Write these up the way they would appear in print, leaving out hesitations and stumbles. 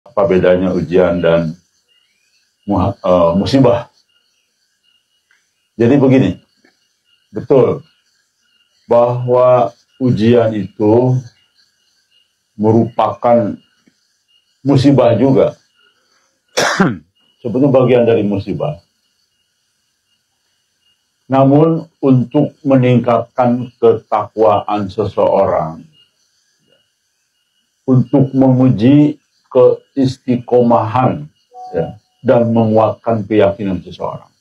Apa bedanya ujian dan musibah? Jadi begini, betul bahwa ujian itu merupakan musibah juga. Sebetulnya bagian dari musibah. Namun untuk meningkatkan ketakwaan seseorang, untuk menguji keistiqomahan, ya, dan menguatkan keyakinan seseorang.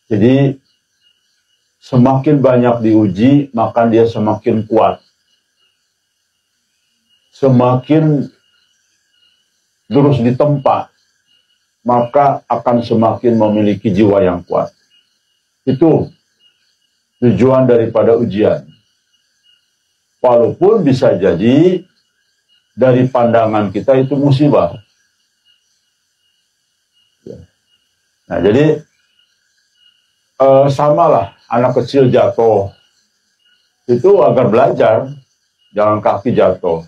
Jadi semakin banyak diuji, maka dia semakin kuat. Semakin terus ditempa, maka akan semakin memiliki jiwa yang kuat. Itu tujuan daripada ujian. Walaupun bisa jadi dari pandangan kita itu musibah. Nah, jadi samalah anak kecil jatuh. Itu agar belajar, jalan kaki jatuh.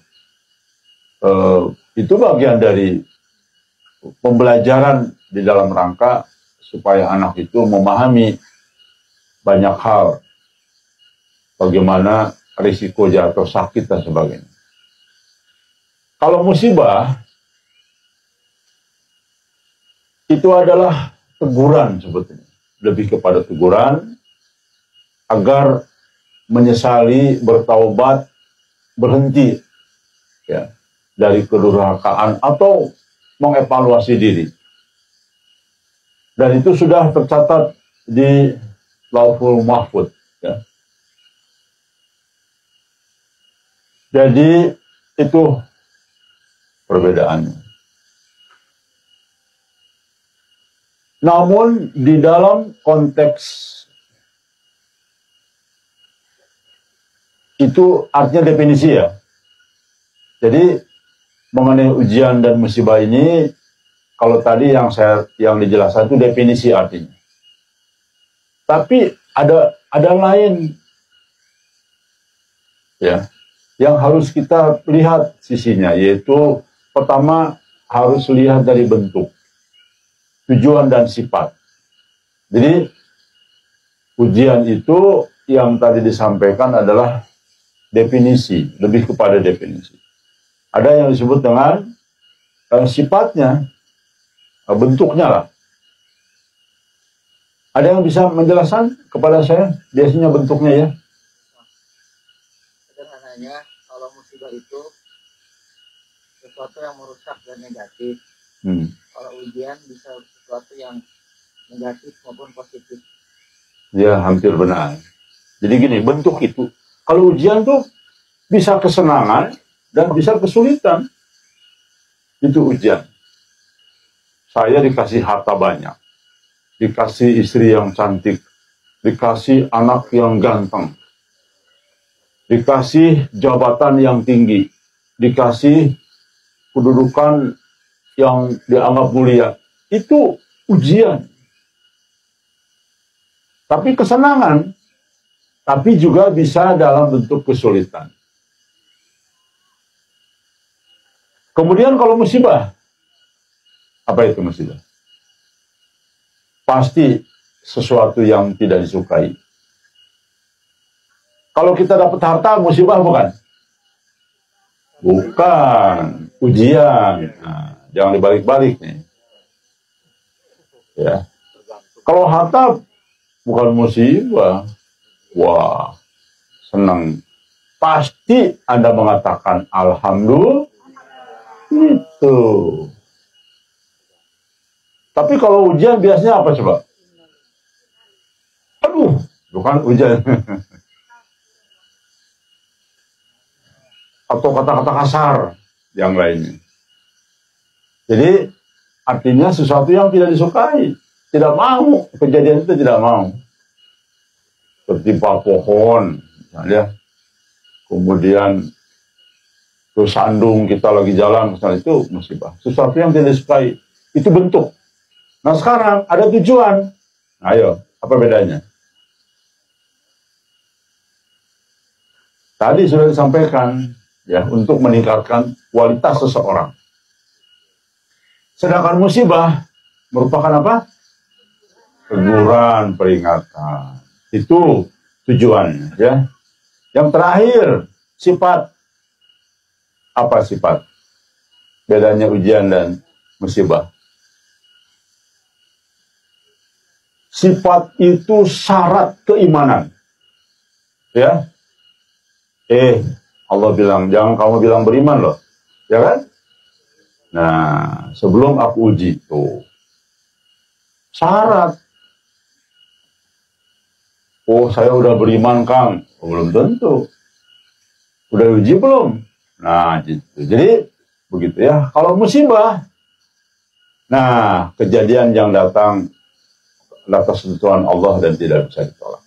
Itu bagian dari pembelajaran di dalam rangka supaya anak itu memahami banyak hal, bagaimana risiko jatuh, sakit, dan sebagainya. Kalau musibah, itu adalah teguran sebetulnya. Lebih kepada teguran, agar menyesali, bertaubat, berhenti ya, dari kedurhakaan, atau mengevaluasi diri. Dan itu sudah tercatat di Lauhul Mahfuz. Ya. Jadi itu perbedaannya. Namun di dalam konteks itu artinya definisi ya. Jadi mengenai ujian dan musibah ini, kalau tadi yang dijelaskan itu definisi artinya. Tapi ada lain ya yang harus kita lihat sisinya, yaitu pertama harus lihat dari bentuk, tujuan, dan sifat. Jadi ujian itu yang tadi disampaikan adalah definisi, lebih kepada definisi. Ada yang disebut dengan sifatnya, bentuknya lah. Ada yang bisa menjelaskan kepada saya biasanya bentuknya ya? Sederhananya, kalau musibah itu sesuatu yang merusak dan negatif. Kalau ujian bisa sesuatu yang negatif maupun positif. Ya, hampir benar. Jadi gini, bentuk itu. Kalau ujian tuh bisa kesenangan dan bisa kesulitan. Itu ujian. Saya dikasih harta banyak, dikasih istri yang cantik, dikasih anak yang ganteng, dikasih jabatan yang tinggi, dikasih kedudukan yang dianggap mulia. Itu ujian. Tapi kesenangan, tapi juga bisa dalam bentuk kesulitan. Kemudian kalau musibah, apa itu musibah? Pasti sesuatu yang tidak disukai. Kalau kita dapat harta, musibah bukan? Bukan, ujian. Nah, jangan dibalik-balik nih. Ya. Kalau harta bukan musibah, wah, senang. Pasti Anda mengatakan alhamdulillah. Itu. Tapi kalau ujian biasanya apa coba? Aduh, bukan ujian. Atau kata-kata kasar yang lainnya. Jadi artinya sesuatu yang tidak disukai, tidak mau, kejadian itu tidak mau. Tertimpa pohon, misalnya, kemudian tersandung kita lagi jalan, misalnya, itu musibah. Sesuatu yang tidak disukai, itu bentuk. Nah sekarang ada tujuan. Ayo, apa bedanya? Tadi sudah disampaikan, ya, untuk meningkatkan kualitas seseorang. Sedangkan musibah merupakan apa? Teguran, peringatan. Itu tujuannya, ya. Yang terakhir, sifat. Apa sifat? Bedanya ujian dan musibah. Sifat itu syarat keimanan. Ya. Allah bilang, jangan kamu bilang beriman loh. Ya kan? Nah, sebelum aku uji tuh. Syarat. Oh, saya udah beriman, Kang. Oh, belum tentu. Udah uji belum? Nah, gitu. Jadi, begitu ya. Kalau musibah, nah, kejadian yang datang atas ketentuan Allah dan tidak bisa ditolak.